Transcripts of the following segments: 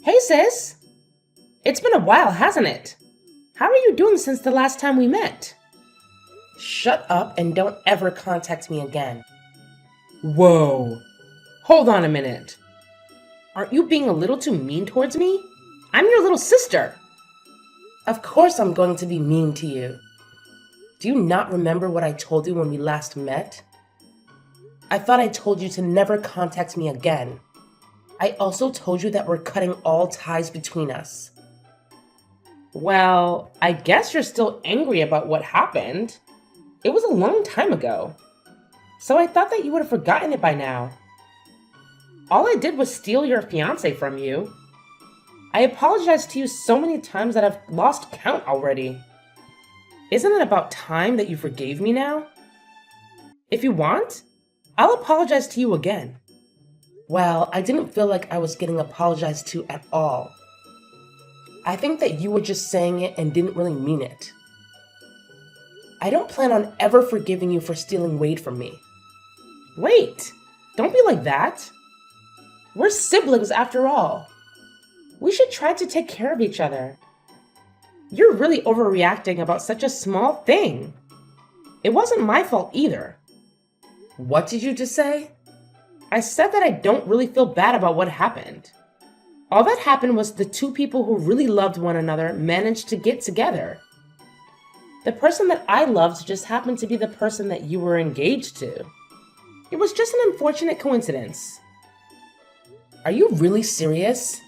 Hey sis! It's been a while, hasn't it? How are you doing since the last time we met? Shut up and don't ever contact me again. Whoa! Hold on a minute. Aren't you being a little too mean towards me? I'm your little sister. Of course I'm going to be mean to you. Do you not remember what I told you when we last met? I thought I told you to never contact me again. I also told you that we're cutting all ties between us. Well, I guess you're still angry about what happened. It was a long time ago. So I thought that you would have forgotten it by now. All I did was steal your fiancé from you. I apologized to you so many times that I've lost count already. Isn't it about time that you forgave me now? If you want, I'll apologize to you again. Well, I didn't feel like I was getting apologized to at all. I think that you were just saying it and didn't really mean it. I don't plan on ever forgiving you for stealing Wade from me. Wait, don't be like that. We're siblings after all. We should try to take care of each other. You're really overreacting about such a small thing. It wasn't my fault either. What did you just say? I said that I don't really feel bad about what happened. All that happened was the two people who really loved one another managed to get together. The person that I loved just happened to be the person that you were engaged to. It was just an unfortunate coincidence. Are you really serious?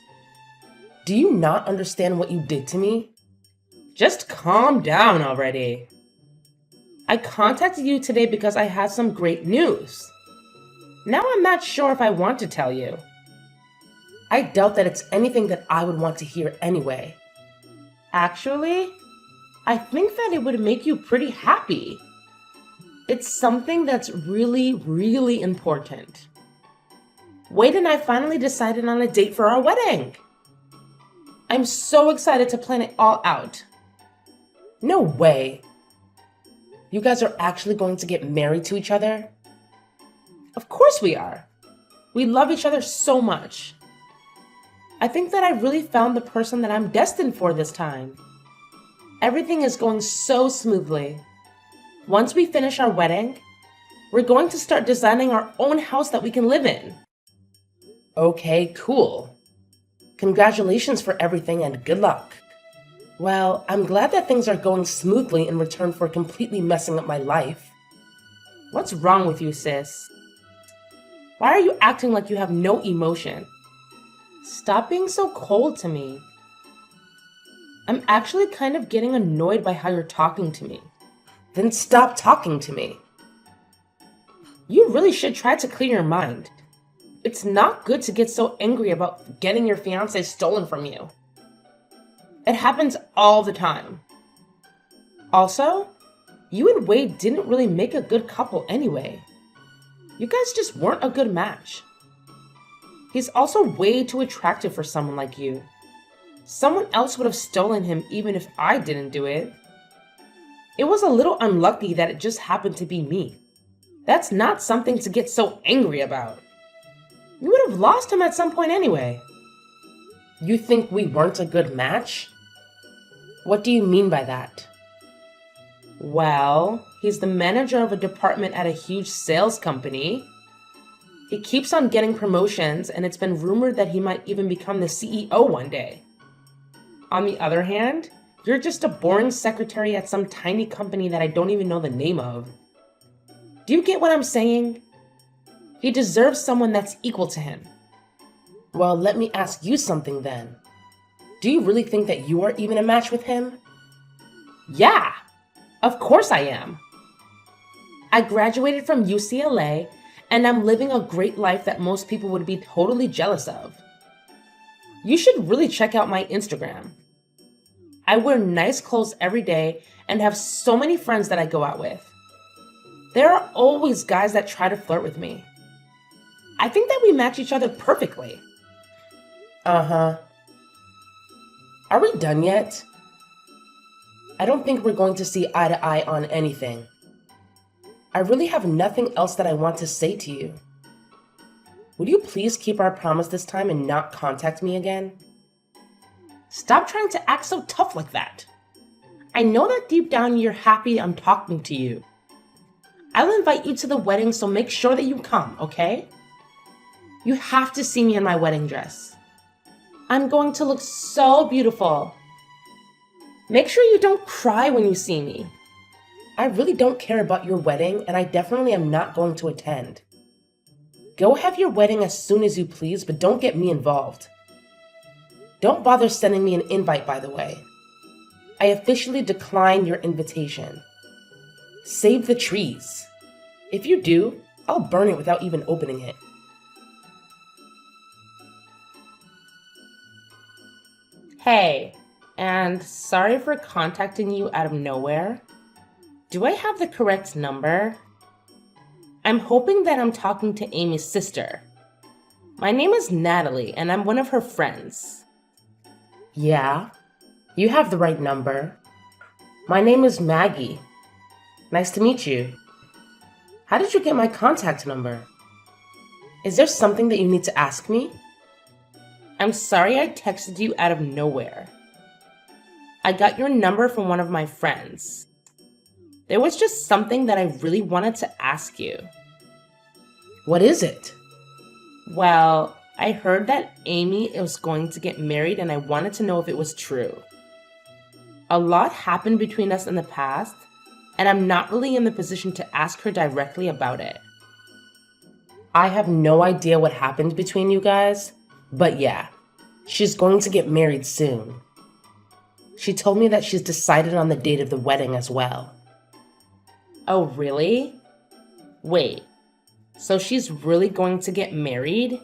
Do you not understand what you did to me? Just calm down already. I contacted you today because I had some great news. Now I'm not sure if I want to tell you. I doubt that it's anything that I would want to hear anyway. Actually, I think that it would make you pretty happy. It's something that's really, really important. Wade and I finally decided on a date for our wedding. I'm so excited to plan it all out. No way. You guys are actually going to get married to each other? Of course we are. We love each other so much. I think that I really found the person that I'm destined for this time. Everything is going so smoothly. Once we finish our wedding, we're going to start designing our own house that we can live in. Okay, cool. Congratulations for everything and good luck. Well, I'm glad that things are going smoothly in return for completely messing up my life. What's wrong with you, sis? Why are you acting like you have no emotion? Stop being so cold to me. I'm actually kind of getting annoyed by how you're talking to me. Then stop talking to me. You really should try to clear your mind. It's not good to get so angry about getting your fiancé stolen from you. It happens all the time. Also, you and Wade didn't really make a good couple anyway. You guys just weren't a good match. He's also way too attractive for someone like you. Someone else would have stolen him even if I didn't do it. It was a little unlucky that it just happened to be me. That's not something to get so angry about. You would have lost him at some point anyway. You think we weren't a good match? What do you mean by that? Well, he's the manager of a department at a huge sales company. He keeps on getting promotions, and it's been rumored that he might even become the CEO one day. On the other hand, you're just a boring secretary at some tiny company that I don't even know the name of. Do you get what I'm saying? He deserves someone that's equal to him. Well, let me ask you something then. Do you really think that you are even a match with him? Yeah, of course I am. I graduated from UCLA, and I'm living a great life that most people would be totally jealous of. You should really check out my Instagram. I wear nice clothes every day and have so many friends that I go out with. There are always guys that try to flirt with me. I think that we match each other perfectly. Uh-huh. Are we done yet? I don't think we're going to see eye to eye on anything. I really have nothing else that I want to say to you. Would you please keep our promise this time and not contact me again? Stop trying to act so tough like that. I know that deep down you're happy I'm talking to you. I'll invite you to the wedding, so make sure that you come, okay? You have to see me in my wedding dress. I'm going to look so beautiful. Make sure you don't cry when you see me. I really don't care about your wedding, and I definitely am not going to attend. Go have your wedding as soon as you please, but don't get me involved. Don't bother sending me an invite, by the way. I officially decline your invitation. Save the trees. If you do, I'll burn it without even opening it. Hey, and sorry for contacting you out of nowhere. Do I have the correct number? I'm hoping that I'm talking to Amy's sister. My name is Natalie, and I'm one of her friends. Yeah, you have the right number. My name is Maggie. Nice to meet you. How did you get my contact number? Is there something that you need to ask me? I'm sorry I texted you out of nowhere. I got your number from one of my friends. There was just something that I really wanted to ask you. What is it? Well, I heard that Amy was going to get married, and I wanted to know if it was true. A lot happened between us in the past, and I'm not really in the position to ask her directly about it. I have no idea what happened between you guys, but yeah, she's going to get married soon. She told me that she's decided on the date of the wedding as well. Oh, really? Wait, so she's really going to get married?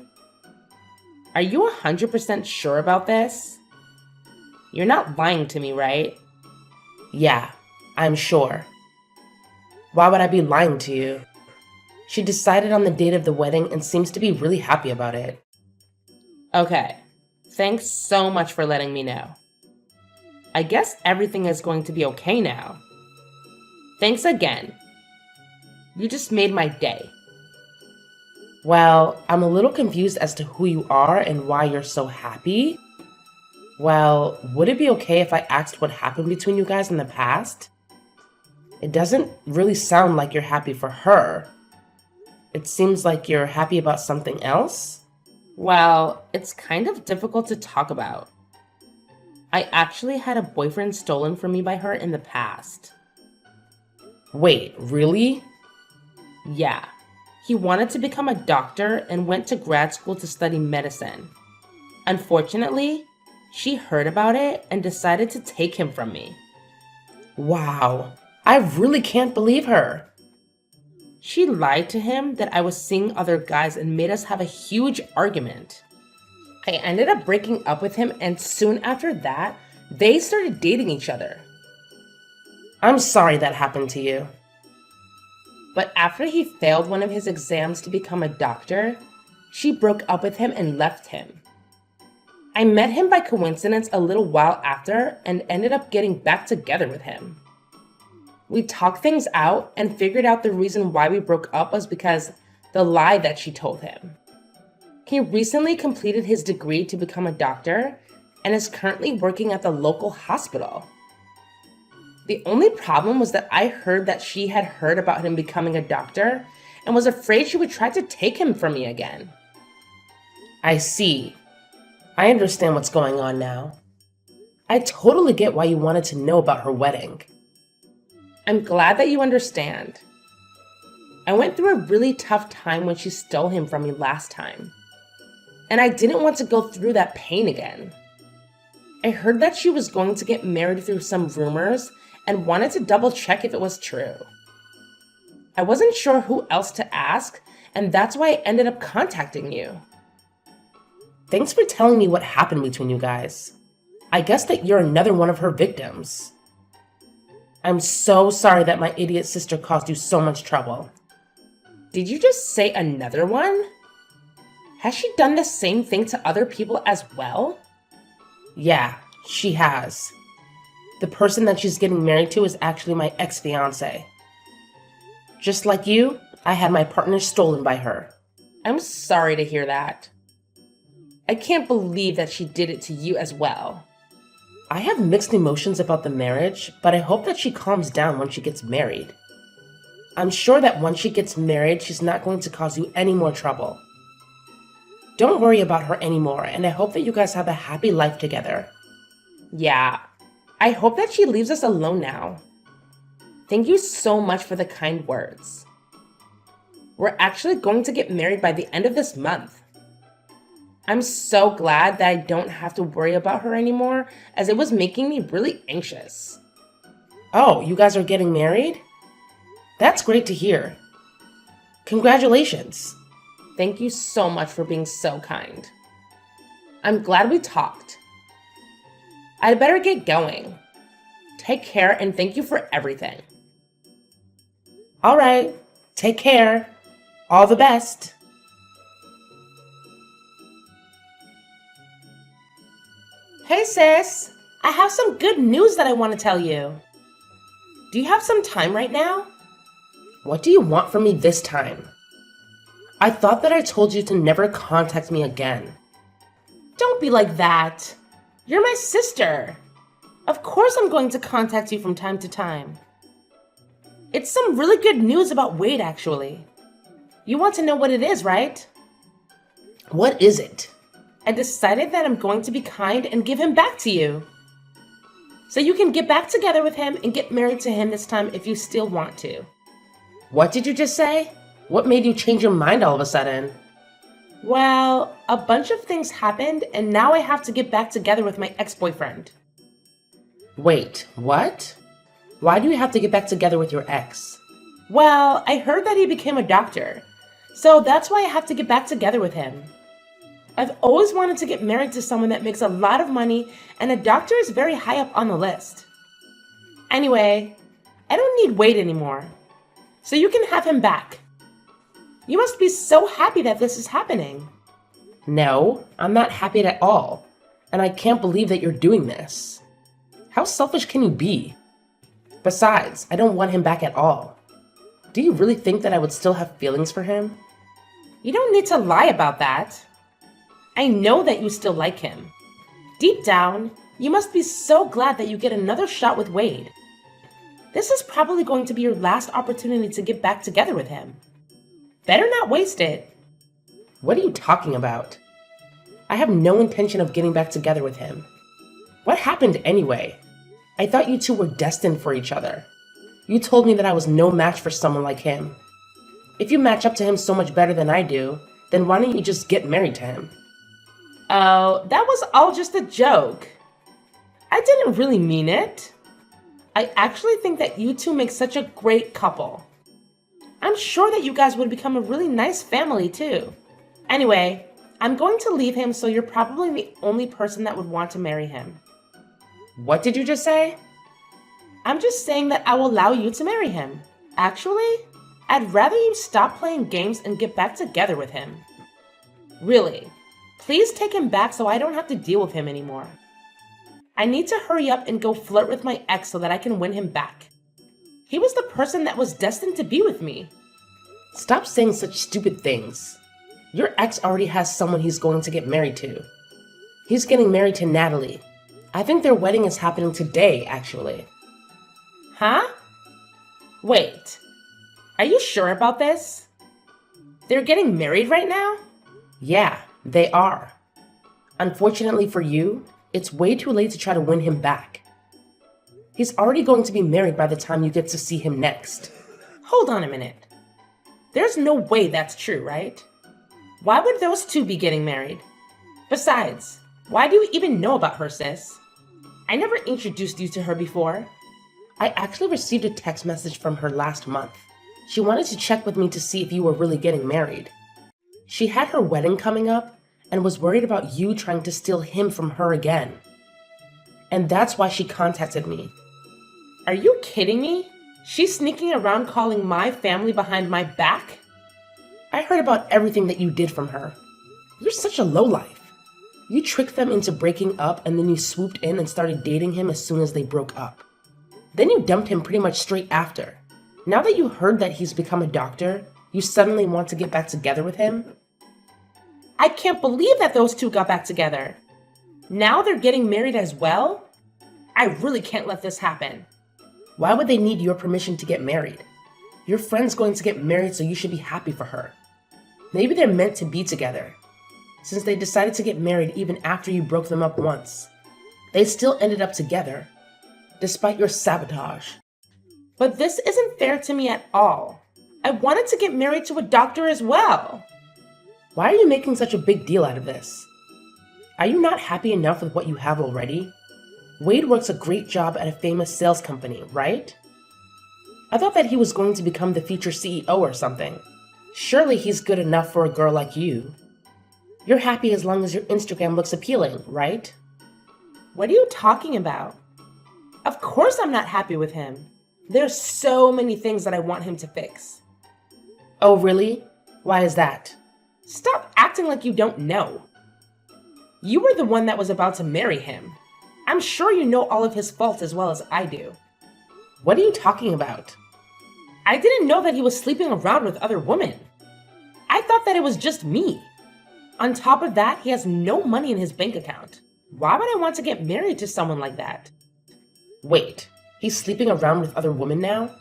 Are you 100% sure about this? You're not lying to me, right? Yeah, I'm sure. Why would I be lying to you? She decided on the date of the wedding and seems to be really happy about it. Okay, thanks so much for letting me know. I guess everything is going to be okay now. Thanks again. You just made my day. Well, I'm a little confused as to who you are and why you're so happy. Well, would it be okay if I asked what happened between you guys in the past? It doesn't really sound like you're happy for her. It seems like you're happy about something else. Well, it's kind of difficult to talk about. I actually had a boyfriend stolen from me by her in the past. Wait, really? Yeah. He wanted to become a doctor and went to grad school to study medicine. Unfortunately, she heard about it and decided to take him from me. Wow, I really can't believe her. She lied to him that I was seeing other guys and made us have a huge argument. I ended up breaking up with him, and soon after that, they started dating each other. I'm sorry that happened to you. But after he failed one of his exams to become a doctor, she broke up with him and left him. I met him by coincidence a little while after and ended up getting back together with him. We talked things out and figured out the reason why we broke up was because the lie that she told him. He recently completed his degree to become a doctor and is currently working at the local hospital. The only problem was that I heard that she had heard about him becoming a doctor and was afraid she would try to take him from me again. I see. I understand what's going on now. I totally get why you wanted to know about her wedding. I'm glad that you understand. I went through a really tough time when she stole him from me last time, and I didn't want to go through that pain again. I heard that she was going to get married through some rumors and wanted to double check if it was true. I wasn't sure who else to ask, and that's why I ended up contacting you. Thanks for telling me what happened between you guys. I guess that you're another one of her victims. I'm so sorry that my idiot sister caused you so much trouble. Did you just say another one? Has she done the same thing to other people as well? Yeah, she has. The person that she's getting married to is actually my ex-fiance. Just like you, I had my partner stolen by her. I'm sorry to hear that. I can't believe that she did it to you as well. I have mixed emotions about the marriage, but I hope that she calms down when she gets married. I'm sure that once she gets married, she's not going to cause you any more trouble. Don't worry about her anymore, and I hope that you guys have a happy life together. Yeah, I hope that she leaves us alone now. Thank you so much for the kind words. We're actually going to get married by the end of this month. I'm so glad that I don't have to worry about her anymore, as it was making me really anxious. Oh, you guys are getting married? That's great to hear. Congratulations. Thank you so much for being so kind. I'm glad we talked. I'd better get going. Take care and thank you for everything. All right, take care. All the best. Hey sis, I have some good news that I want to tell you. Do you have some time right now? What do you want from me this time? I thought that I told you to never contact me again. Don't be like that. You're my sister. Of course I'm going to contact you from time to time. It's some really good news about Wade, actually. You want to know what it is, right? What is it? I decided that I'm going to be kind and give him back to you. So you can get back together with him and get married to him this time if you still want to. What did you just say? What made you change your mind all of a sudden? Well, a bunch of things happened and now I have to get back together with my ex-boyfriend. Wait, what? Why do you have to get back together with your ex? Well, I heard that he became a doctor, so that's why I have to get back together with him. I've always wanted to get married to someone that makes a lot of money, and a doctor is very high up on the list. Anyway, I don't need Wade anymore, so you can have him back. You must be so happy that this is happening. No, I'm not happy at all, and I can't believe that you're doing this. How selfish can you be? Besides, I don't want him back at all. Do you really think that I would still have feelings for him? You don't need to lie about that. I know that you still like him. Deep down, you must be so glad that you get another shot with Wade. This is probably going to be your last opportunity to get back together with him. Better not waste it. What are you talking about? I have no intention of getting back together with him. What happened anyway? I thought you two were destined for each other. You told me that I was no match for someone like him. If you match up to him so much better than I do, then why don't you just get married to him? Oh, that was all just a joke. I didn't really mean it. I actually think that you two make such a great couple. I'm sure that you guys would become a really nice family too. Anyway, I'm going to leave him, so you're probably the only person that would want to marry him. What did you just say? I'm just saying that I will allow you to marry him. Actually, I'd rather you stop playing games and get back together with him. Really, please take him back so I don't have to deal with him anymore. I need to hurry up and go flirt with my ex so that I can win him back. He was the person that was destined to be with me. Stop saying such stupid things. Your ex already has someone he's going to get married to. He's getting married to Natalie. I think their wedding is happening today, actually. Huh? Wait, are you sure about this? They're getting married right now? Yeah, they are. Unfortunately for you, it's way too late to try to win him back. He's already going to be married by the time you get to see him next. Hold on a minute. There's no way that's true, right? Why would those two be getting married? Besides, why do you even know about her, sis? I never introduced you to her before. I actually received a text message from her last month. She wanted to check with me to see if you were really getting married. She had her wedding coming up and was worried about you trying to steal him from her again. And that's why she contacted me. Are you kidding me? She's sneaking around calling my family behind my back? I heard about everything that you did from her. You're such a lowlife. You tricked them into breaking up and then you swooped in and started dating him as soon as they broke up. Then you dumped him pretty much straight after. Now that you heard that he's become a doctor, you suddenly want to get back together with him? I can't believe that those two got back together. Now they're getting married as well? I really can't let this happen. Why would they need your permission to get married? Your friend's going to get married, so you should be happy for her. Maybe they're meant to be together. Since they decided to get married even after you broke them up once, they still ended up together, despite your sabotage. But this isn't fair to me at all. I wanted to get married to a doctor as well. Why are you making such a big deal out of this? Are you not happy enough with what you have already? Wade works a great job at a famous sales company, right? I thought that he was going to become the future CEO or something. Surely he's good enough for a girl like you. You're happy as long as your Instagram looks appealing, right? What are you talking about? Of course I'm not happy with him. There's so many things that I want him to fix. Oh, really? Why is that? Stop acting like you don't know. You were the one that was about to marry him. I'm sure you know all of his faults as well as I do. What are you talking about? I didn't know that he was sleeping around with other women. I thought that it was just me. On top of that, he has no money in his bank account. Why would I want to get married to someone like that? Wait, he's sleeping around with other women now?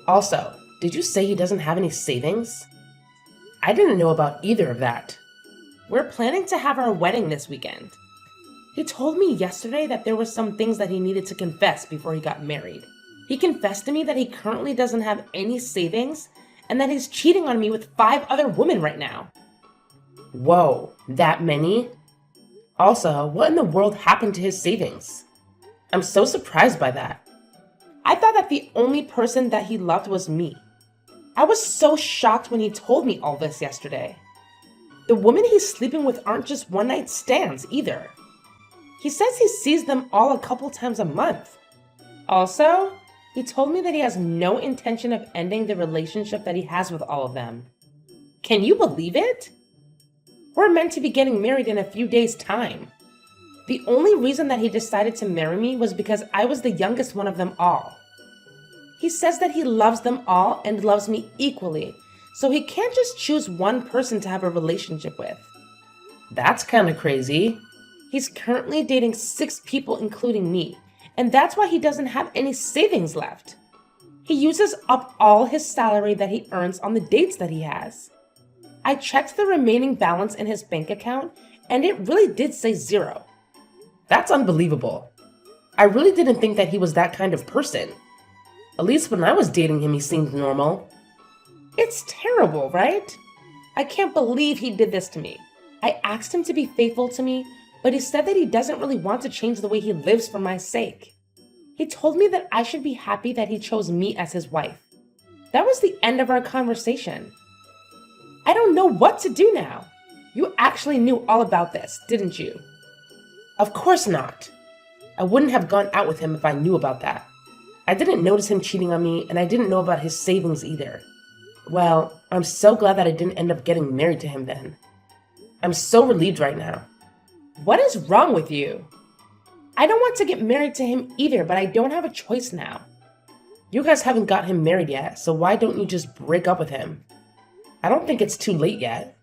Also, did you say he doesn't have any savings? I didn't know about either of that. We're planning to have our wedding this weekend. He told me yesterday that there were some things that he needed to confess before he got married. He confessed to me that he currently doesn't have any savings and that he's cheating on me with 5 other women right now. Whoa, that many? Also, what in the world happened to his savings? I'm so surprised by that. I thought that the only person that he loved was me. I was so shocked when he told me all this yesterday. The women he's sleeping with aren't just one-night stands either. He says he sees them all a couple times a month. Also, he told me that he has no intention of ending the relationship that he has with all of them. Can you believe it? We're meant to be getting married in a few days' time. The only reason that he decided to marry me was because I was the youngest one of them all. He says that he loves them all and loves me equally, so he can't just choose one person to have a relationship with. That's kind of crazy. He's currently dating 6 people, including me, and that's why he doesn't have any savings left. He uses up all his salary that he earns on the dates that he has. I checked the remaining balance in his bank account, and it really did say 0. That's unbelievable. I really didn't think that he was that kind of person. At least when I was dating him, he seemed normal. It's terrible, right? I can't believe he did this to me. I asked him to be faithful to me, but he said that he doesn't really want to change the way he lives for my sake. He told me that I should be happy that he chose me as his wife. That was the end of our conversation. I don't know what to do now. You actually knew all about this, didn't you? Of course not. I wouldn't have gone out with him if I knew about that. I didn't notice him cheating on me, and I didn't know about his savings either. Well, I'm so glad that I didn't end up getting married to him then. I'm so relieved right now. What is wrong with you? I don't want to get married to him either, but I don't have a choice now. You guys haven't got him married yet, so why don't you just break up with him? I don't think it's too late yet.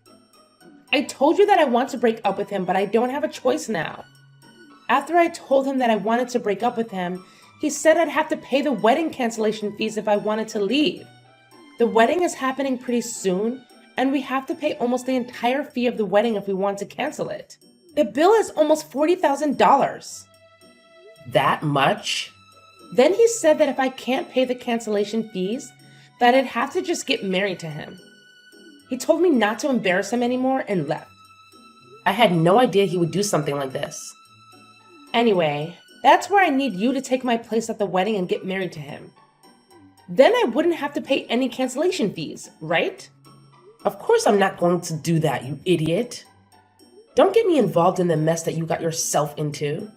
I told you that I want to break up with him, but I don't have a choice now. After I told him that I wanted to break up with him, he said I'd have to pay the wedding cancellation fees if I wanted to leave. The wedding is happening pretty soon, and we have to pay almost the entire fee of the wedding if we want to cancel it. The bill is almost $40,000. That much? Then he said that if I can't pay the cancellation fees, that I'd have to just get married to him. He told me not to embarrass him anymore and left. I had no idea he would do something like this. Anyway, that's where I need you to take my place at the wedding and get married to him. Then I wouldn't have to pay any cancellation fees, right? Of course I'm not going to do that, you idiot. Don't get me involved in the mess that you got yourself into.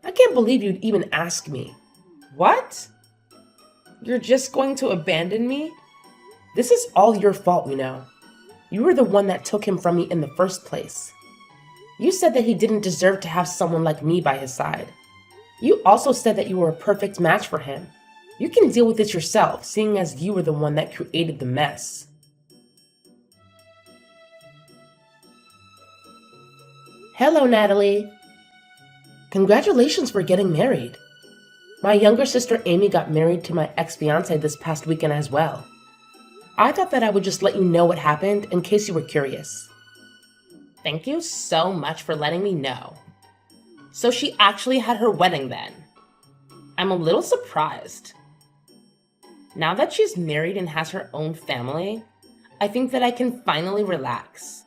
I can't believe you'd even ask me. What? You're just going to abandon me? This is all your fault, you know. You were the one that took him from me in the first place. You said that he didn't deserve to have someone like me by his side. You also said that you were a perfect match for him. You can deal with this yourself, seeing as you were the one that created the mess. Hello, Natalie. Congratulations for getting married. My younger sister Amy got married to my ex-fiance this past weekend as well. I thought that I would just let you know what happened in case you were curious. Thank you so much for letting me know. So she actually had her wedding then. I'm a little surprised. Now that she's married and has her own family, I think that I can finally relax.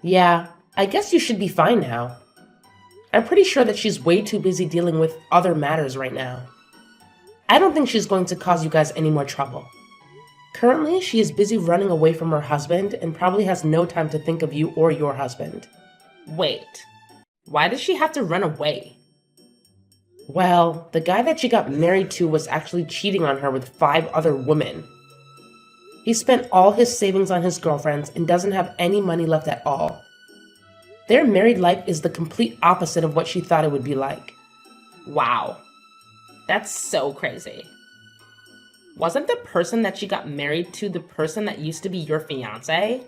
Yeah, I guess you should be fine now. I'm pretty sure that she's way too busy dealing with other matters right now. I don't think she's going to cause you guys any more trouble. Currently, she is busy running away from her husband and probably has no time to think of you or your husband. Wait, why does she have to run away? Well, the guy that she got married to was actually cheating on her with 5 other women. He spent all his savings on his girlfriends and doesn't have any money left at all. Their married life is the complete opposite of what she thought it would be like. Wow, that's so crazy. Wasn't the person that she got married to the person that used to be your fiancé?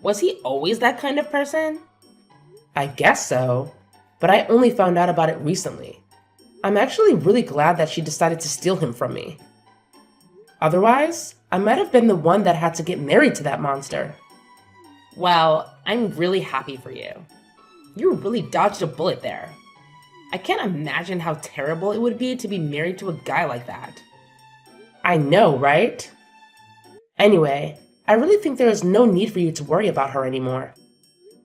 Was he always that kind of person? I guess so, but I only found out about it recently. I'm actually really glad that she decided to steal him from me. Otherwise, I might have been the one that had to get married to that monster. Well, I'm really happy for you. You really dodged a bullet there. I can't imagine how terrible it would be to be married to a guy like that. I know, right? Anyway, I really think there is no need for you to worry about her anymore.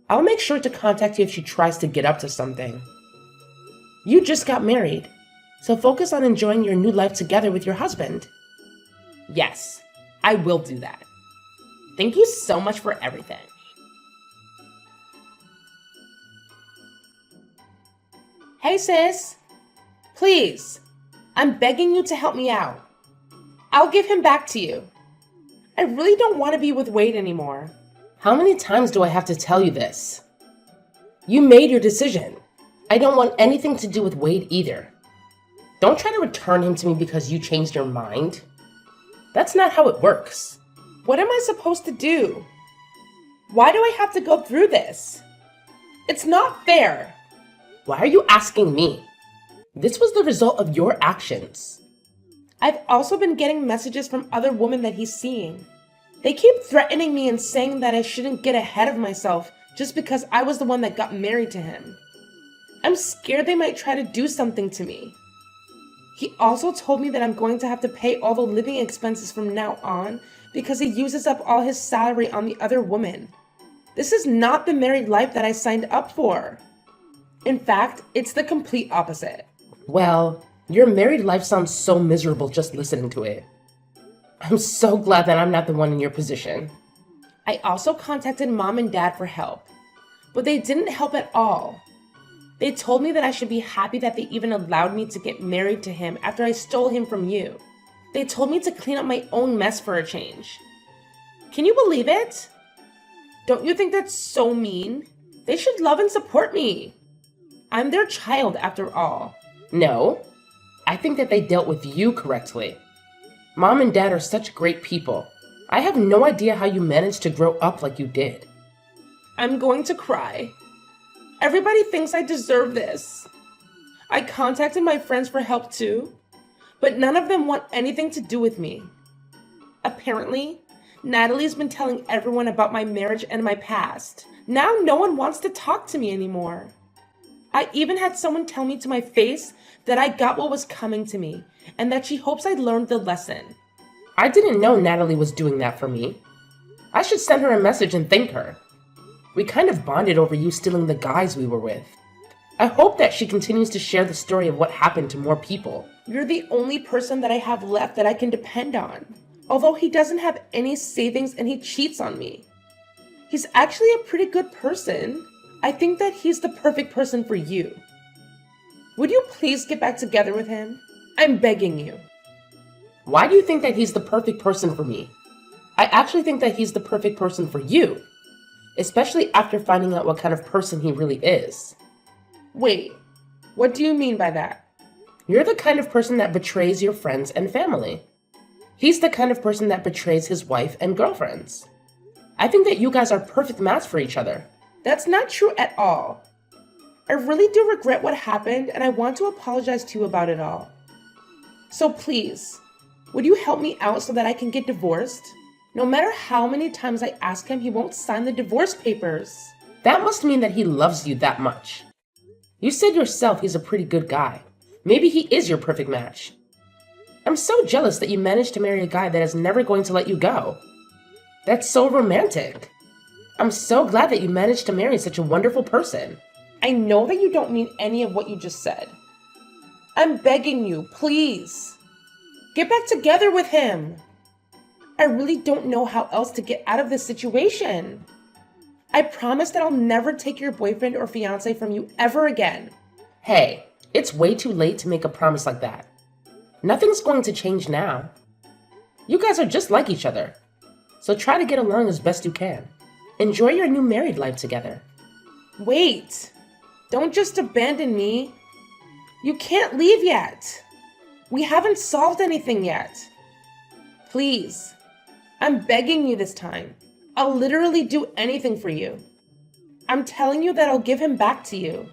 I'll make sure to contact you if she tries to get up to something. You just got married, so focus on enjoying your new life together with your husband. Yes, I will do that. Thank you so much for everything. Hey sis, please, I'm begging you to help me out. I'll give him back to you. I really don't want to be with Wade anymore. How many times do I have to tell you this? You made your decision. I don't want anything to do with Wade either. Don't try to return him to me because you changed your mind. That's not how it works. What am I supposed to do? Why do I have to go through this? It's not fair. Why are you asking me? This was the result of your actions. I've also been getting messages from other women that he's seeing. They keep threatening me and saying that I shouldn't get ahead of myself just because I was the one that got married to him. I'm scared they might try to do something to me. He also told me that I'm going to have to pay all the living expenses from now on because he uses up all his salary on the other woman. This is not the married life that I signed up for. In fact, it's the complete opposite. Well, your married life sounds so miserable just listening to it. I'm so glad that I'm not the one in your position. I also contacted mom and dad for help, but they didn't help at all. They told me that I should be happy that they even allowed me to get married to him after I stole him from you. They told me to clean up my own mess for a change. Can you believe it? Don't you think that's so mean? They should love and support me. I'm their child after all. No, I think that they dealt with you correctly. Mom and dad are such great people. I have no idea how you managed to grow up like you did. I'm going to cry. Everybody thinks I deserve this. I contacted my friends for help too, but none of them want anything to do with me. Apparently, Natalie's been telling everyone about my marriage and my past. Now no one wants to talk to me anymore. I even had someone tell me to my face that I got what was coming to me and that she hopes I learned the lesson. I didn't know Natalie was doing that for me. I should send her a message and thank her. We kind of bonded over you stealing the guys we were with. I hope that she continues to share the story of what happened to more people. You're the only person that I have left that I can depend on. Although he doesn't have any savings and he cheats on me. He's actually a pretty good person. I think that he's the perfect person for you. Would you please get back together with him? I'm begging you. Why do you think that he's the perfect person for me? I actually think that he's the perfect person for you. Especially after finding out what kind of person he really is. Wait, what do you mean by that? You're the kind of person that betrays your friends and family. He's the kind of person that betrays his wife and girlfriends. I think that you guys are a perfect match for each other. That's not true at all. I really do regret what happened, and I want to apologize to you about it all. So please, would you help me out so that I can get divorced? No matter how many times I ask him, he won't sign the divorce papers. That must mean that he loves you that much. You said yourself he's a pretty good guy. Maybe he is your perfect match. I'm so jealous that you managed to marry a guy that is never going to let you go. That's so romantic. I'm so glad that you managed to marry such a wonderful person. I know that you don't mean any of what you just said. I'm begging you, please. Get back together with him. I really don't know how else to get out of this situation. I promise that I'll never take your boyfriend or fiance from you ever again. Hey, it's way too late to make a promise like that. Nothing's going to change now. You guys are just like each other. So try to get along as best you can. Enjoy your new married life together. Wait. Don't just abandon me. You can't leave yet. We haven't solved anything yet. Please. I'm begging you this time. I'll literally do anything for you. I'm telling you that I'll give him back to you.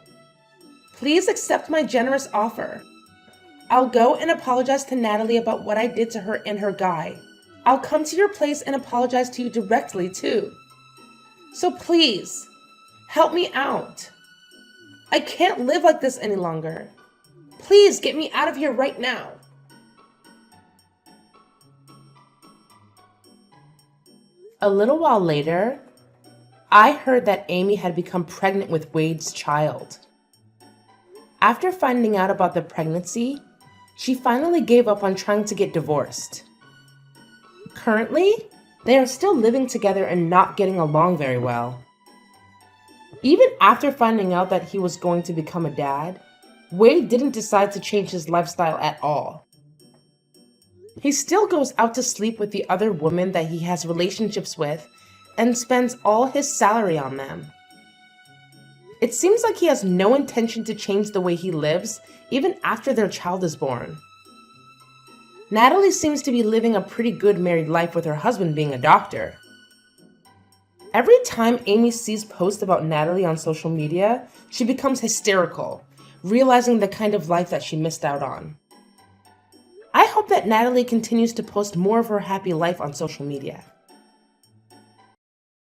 Please accept my generous offer. I'll go and apologize to Natalie about what I did to her and her guy. I'll come to your place and apologize to you directly too. So please, help me out. I can't live like this any longer. Please get me out of here right now. A little while later, I heard that Amy had become pregnant with Wade's child. After finding out about the pregnancy, she finally gave up on trying to get divorced. Currently, they are still living together and not getting along very well. Even after finding out that he was going to become a dad, Wade didn't decide to change his lifestyle at all. He still goes out to sleep with the other women that he has relationships with and spends all his salary on them. It seems like he has no intention to change the way he lives, even after their child is born. Natalie seems to be living a pretty good married life with her husband being a doctor. Every time Amy sees posts about Natalie on social media, she becomes hysterical, realizing the kind of life that she missed out on. I hope that Natalie continues to post more of her happy life on social media.